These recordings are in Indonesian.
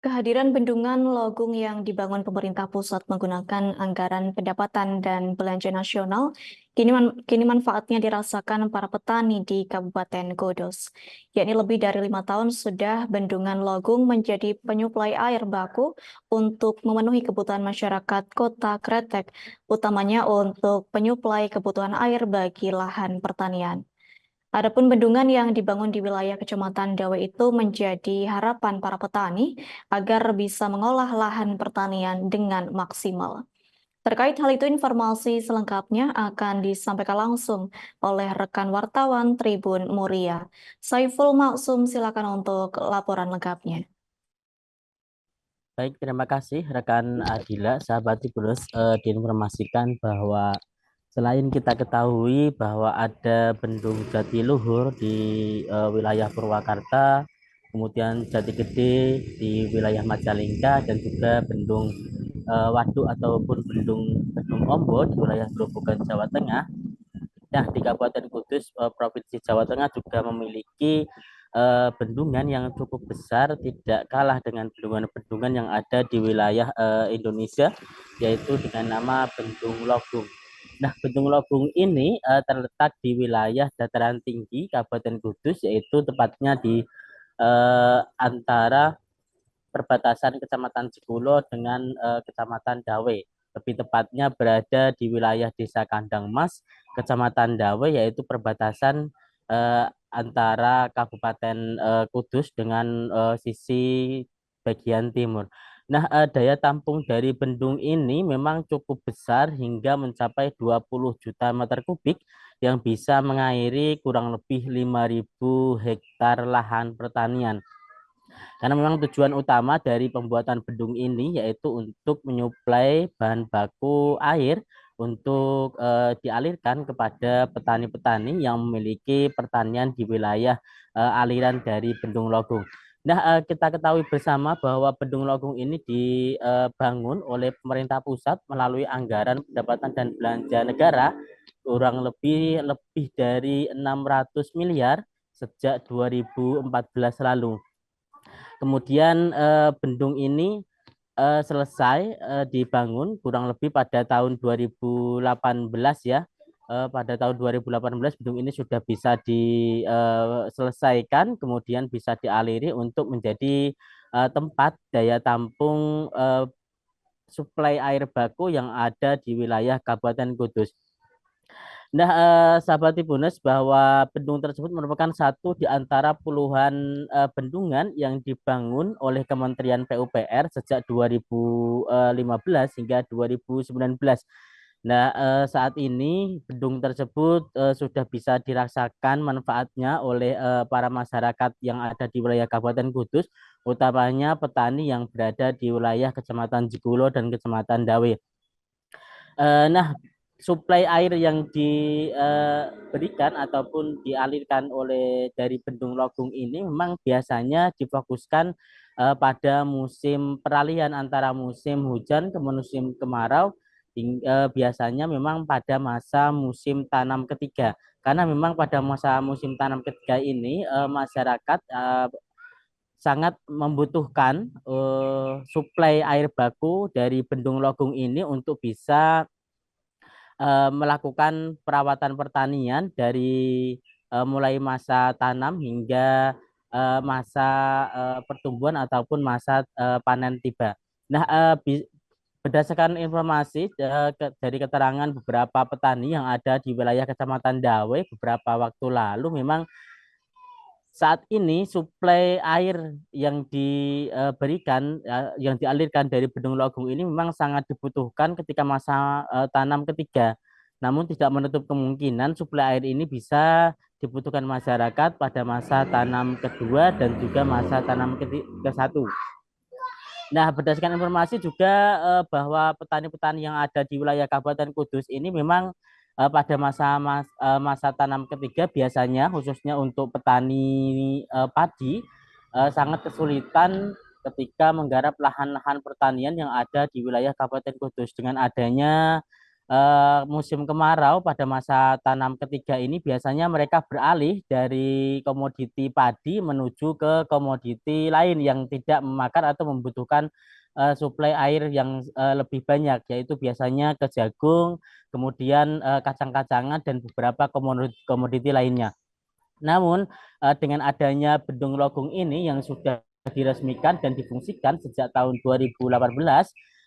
Kehadiran bendungan Logung yang dibangun pemerintah pusat menggunakan anggaran pendapatan dan belanja nasional, kini manfaatnya dirasakan para petani di Kabupaten Kudus. Yakni lebih dari 5 tahun sudah bendungan Logung menjadi penyuplai air baku untuk memenuhi kebutuhan masyarakat Kota Kretek, utamanya untuk penyuplai kebutuhan air bagi lahan pertanian. Adapun bendungan yang dibangun di wilayah Kecamatan Dawe itu menjadi harapan para petani agar bisa mengolah lahan pertanian dengan maksimal. Terkait hal itu, informasi selengkapnya akan disampaikan langsung oleh rekan wartawan Tribun Muria. Saiful Maksum, silakan untuk laporan lengkapnya. Baik, terima kasih rekan Adila. Sahabat Tribuners, diinformasikan bahwa selain kita ketahui bahwa ada Bendung Jatiluhur di wilayah Purwakarta, kemudian Jati Gede di wilayah Majalengka, dan juga Bendung Waduk ataupun Bendung Ombo di wilayah Grobogan, Jawa Tengah. Nah, di Kabupaten Kudus, Provinsi Jawa Tengah juga memiliki bendungan yang cukup besar, tidak kalah dengan bendungan-bendungan yang ada di wilayah Indonesia, yaitu dengan nama Bendung Logung. Nah, Bendung Logung ini terletak di wilayah dataran tinggi Kabupaten Kudus, yaitu tepatnya di antara perbatasan Kecamatan Jekulo dengan Kecamatan Dawe. Lebih tepatnya berada di wilayah Desa Kandang Mas, Kecamatan Dawe, yaitu perbatasan antara Kabupaten Kudus dengan sisi bagian timur. Nah, daya tampung dari bendung ini memang cukup besar hingga mencapai 20 juta meter kubik yang bisa mengairi kurang lebih 5.000 hektar lahan pertanian. Karena memang tujuan utama dari pembuatan bendung ini yaitu untuk menyuplai bahan baku air untuk dialirkan kepada petani-petani yang memiliki pertanian di wilayah aliran dari Bendung Logung. Nah, kita ketahui bersama bahwa Bendung Logung ini dibangun oleh pemerintah pusat melalui anggaran pendapatan dan belanja negara kurang lebih dari 600 miliar sejak 2014 lalu. Kemudian bendung ini selesai dibangun kurang lebih pada tahun 2018 ya. Pada tahun 2018 bendung ini sudah bisa diselesaikan, kemudian bisa dialiri untuk menjadi tempat daya tampung suplai air baku yang ada di wilayah Kabupaten Kudus. Nah, sahabat Tribuners, bahwa bendung tersebut merupakan satu di antara puluhan bendungan yang dibangun oleh Kementerian PUPR sejak 2015 hingga 2019. Nah, saat ini bendung tersebut sudah bisa dirasakan manfaatnya oleh para masyarakat yang ada di wilayah Kabupaten Kudus, utamanya petani yang berada di wilayah Kecamatan Jekulo dan Kecamatan Dawe. Nah, suplai air yang diberikan ataupun dialirkan oleh dari Bendung Logung ini memang biasanya difokuskan pada musim peralihan antara musim hujan ke musim kemarau, biasanya memang pada masa musim tanam ketiga. Karena memang pada masa musim tanam ketiga ini masyarakat sangat membutuhkan suplai air baku dari Bendung Logung ini untuk bisa melakukan perawatan pertanian dari mulai masa tanam hingga masa pertumbuhan ataupun masa panen tiba. Nah, berdasarkan informasi dari keterangan beberapa petani yang ada di wilayah Kecamatan Dawe beberapa waktu lalu, memang saat ini suplai air yang diberikan, yang dialirkan dari Bendung Logung ini memang sangat dibutuhkan ketika masa tanam ketiga. Namun tidak menutup kemungkinan suplai air ini bisa dibutuhkan masyarakat pada masa tanam kedua dan juga masa tanam ke satu. Nah, berdasarkan informasi juga bahwa petani-petani yang ada di wilayah Kabupaten Kudus ini memang pada masa tanam ketiga biasanya khususnya untuk petani padi sangat kesulitan ketika menggarap lahan-lahan pertanian yang ada di wilayah Kabupaten Kudus dengan adanya musim kemarau pada masa tanam ketiga ini biasanya mereka beralih dari komoditi padi menuju ke komoditi lain yang tidak memakan atau membutuhkan suplai air yang lebih banyak, yaitu biasanya ke jagung, kemudian kacang-kacangan dan beberapa komoditi lainnya. Namun dengan adanya Bendung Logung ini yang sudah diresmikan dan difungsikan sejak tahun 2018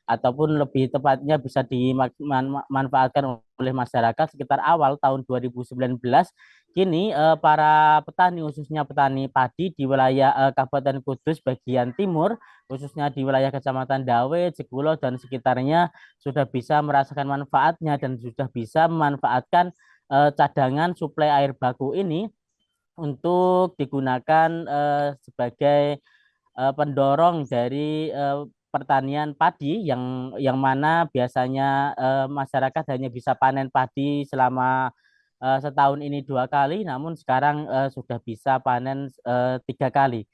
ataupun lebih tepatnya bisa dimanfaatkan oleh masyarakat sekitar awal tahun 2019, kini para petani khususnya petani padi di wilayah Kabupaten Kudus bagian timur, khususnya di wilayah Kecamatan Dawe, Jekulo dan sekitarnya sudah bisa merasakan manfaatnya dan sudah bisa memanfaatkan cadangan suplai air baku ini untuk digunakan sebagai pendorong dari pertanian padi yang mana biasanya masyarakat hanya bisa panen padi selama setahun ini 2 kali, namun sekarang sudah bisa panen 3 kali.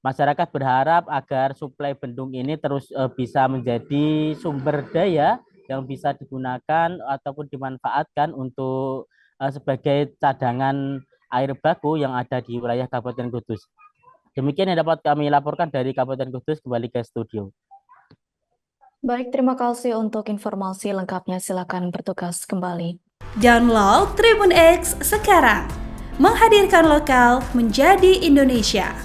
Masyarakat berharap agar suplai bendung ini terus bisa menjadi sumber daya yang bisa digunakan ataupun dimanfaatkan untuk sebagai cadangan air baku yang ada di wilayah Kabupaten Kudus. Demikian yang dapat kami laporkan dari Kabupaten Kudus, kembali ke studio. Baik, terima kasih untuk informasi lengkapnya. Silakan bertugas kembali. Download Tribun X sekarang, menghadirkan lokal menjadi Indonesia.